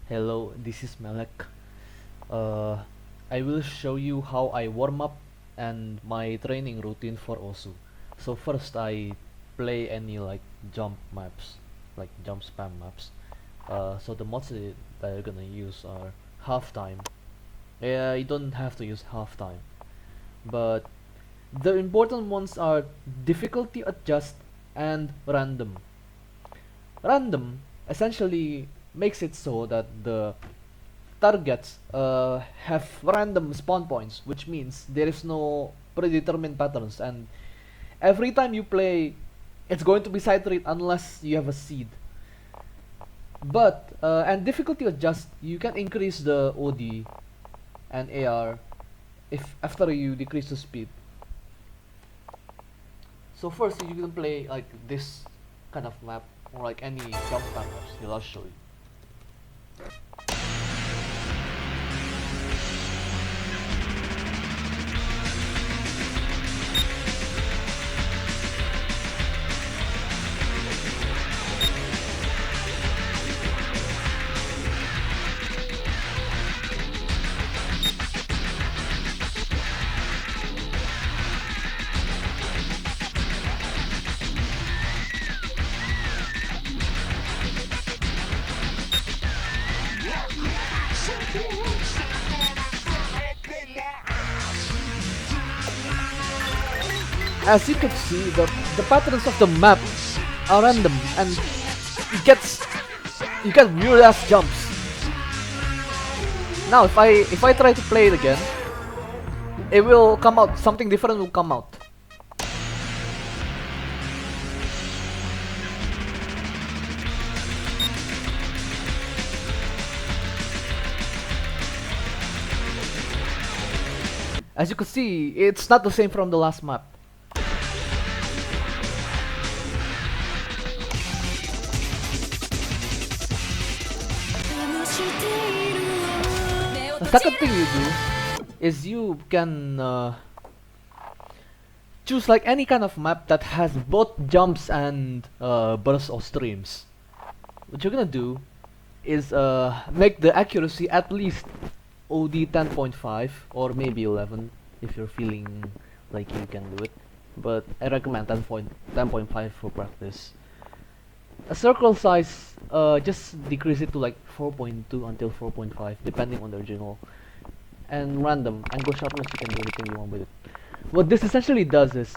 Hello, this is Malek. Uh, I will show you how I warm up and my training routine for Osu. So first I play any like jump maps, like jump spam maps. So the mods that you're gonna use are half time. Yeah, you don't have to use half time, but the important ones are difficulty adjust and random. Random essentially makes it so that the targets have random spawn points, which means there is no predetermined patterns, and every time you play, it's going to be side rate unless you have a seed. But and difficulty adjust, you can increase the OD and AR if after you decrease the speed. So first you can play like this kind of map or like any jump map maps. I'll show you. As you can see, the patterns of the map are random and it gets you get weird ass jumps. Now if I try to play it again, it will come out, something different will come out. As you can see, it's not the same from the last map. The second thing you do is you can choose like any kind of map that has both jumps and bursts or streams. What you're gonna do is make the accuracy at least OD 10.5 or maybe 11 if you're feeling like you can do it. But I recommend 10.5 for practice. A circle size, just decrease it to like 4.2 until 4.5 depending on the original. And random, angle sharpness, you can do anything you want with it. What this essentially does is,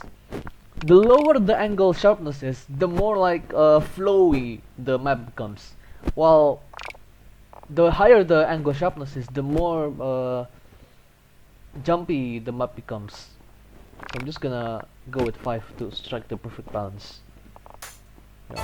the lower the angle sharpness is, the more like flowy the map becomes. While the higher the angle sharpness is, the more jumpy the map becomes. So I'm just gonna go with 5 to strike the perfect balance. Yeah.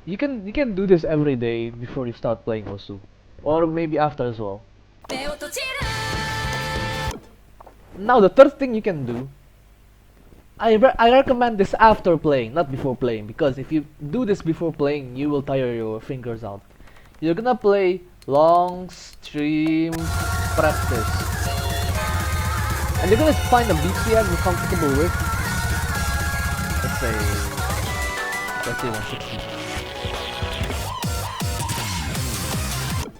You can do this every day before you start playing Osu, or maybe after as well. Now the third thing you can do, I recommend this after playing, not before playing, because if you do this before playing, you will tire your fingers out. You're gonna play long stream practice, and you're gonna find a BPM you're comfortable with. Let's say 160.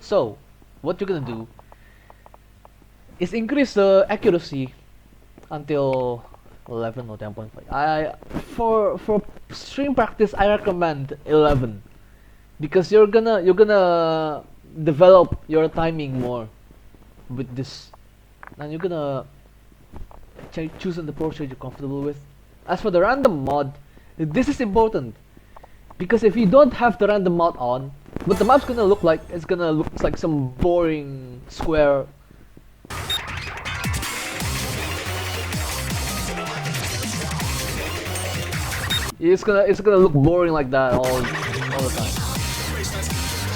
So, what you're gonna do is increase the accuracy until 11 or 10.5. For stream practice I recommend 11 because you're gonna develop your timing more with this, and you're gonna choose an approach that you're comfortable with. As for the random mod, this is important Because if you don't have the random mod on, what the map's gonna look like, it's gonna look like some boring square. It's gonna look boring like that all the time.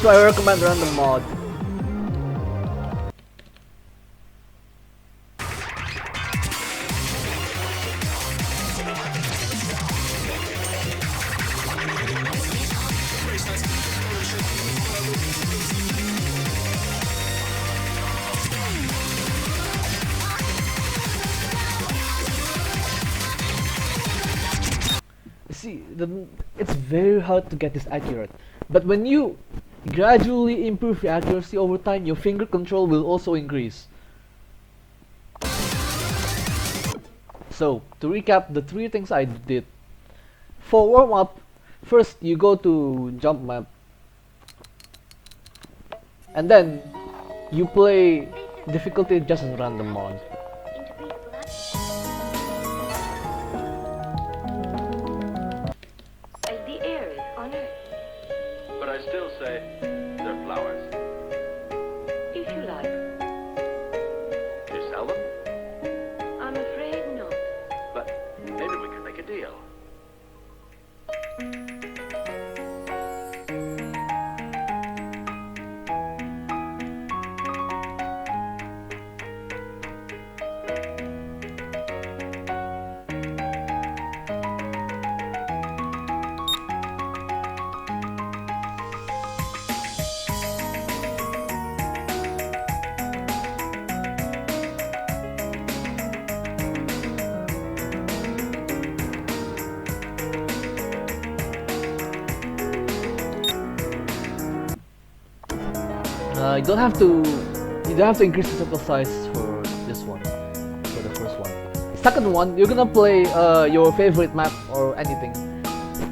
So I recommend random mod. See, it's very hard to get this accurate, but when you gradually improve your accuracy over time, your finger control will also increase. So, to recap the 3 things I did. For warm up, first you go to jump map, and then you play difficulty just as random mod. The air is on earth. But I still say they're flowers. If you like. You sell them? I'm afraid not. But maybe we could make a deal. You don't have to increase the circle size for this one, for the first one. Second one, you're gonna play your favorite map or anything,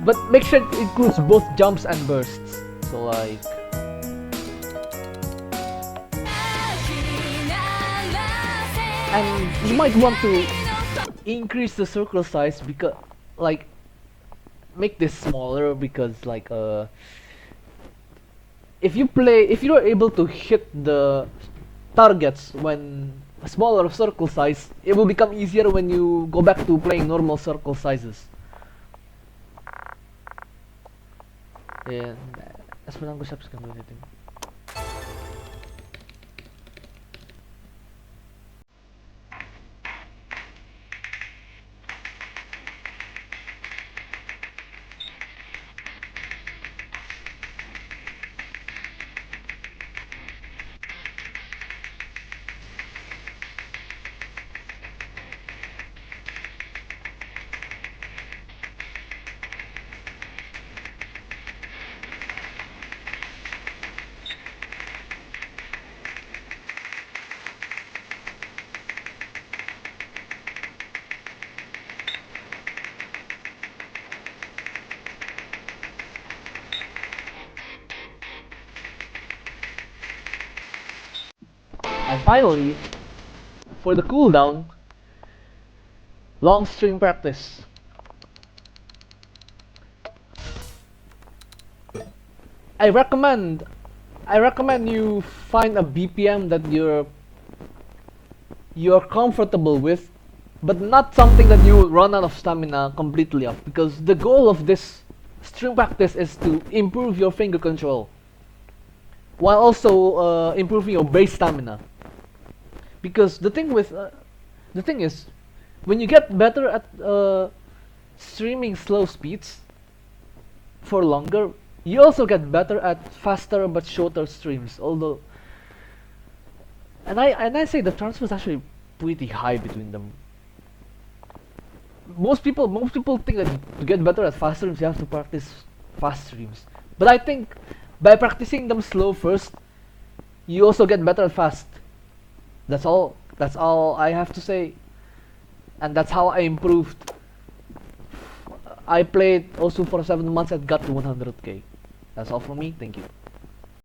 but make sure it includes both jumps and bursts. So like, and you might want to increase the circle size because like make this smaller because like if you're able to hit the targets when a smaller circle size, it will become easier when you go back to playing normal circle sizes. And esperando ko siya sa community. And finally, for the cooldown, long string practice. I recommend you find a BPM that you're comfortable with, but not something that you will run out of stamina completely of, because the goal of this string practice is to improve your finger control while also improving your base stamina. Because the thing is, when you get better at streaming slow speeds for longer, you also get better at faster but shorter streams. Although, and I say the transfer is actually pretty high between them. Most people think that to get better at fast streams you have to practice fast streams. But I think by practicing them slow first, you also get better at fast. That's all I have to say. And that's how I improved. I played also for 7 months and got to 100k. That's all from me. Thank you.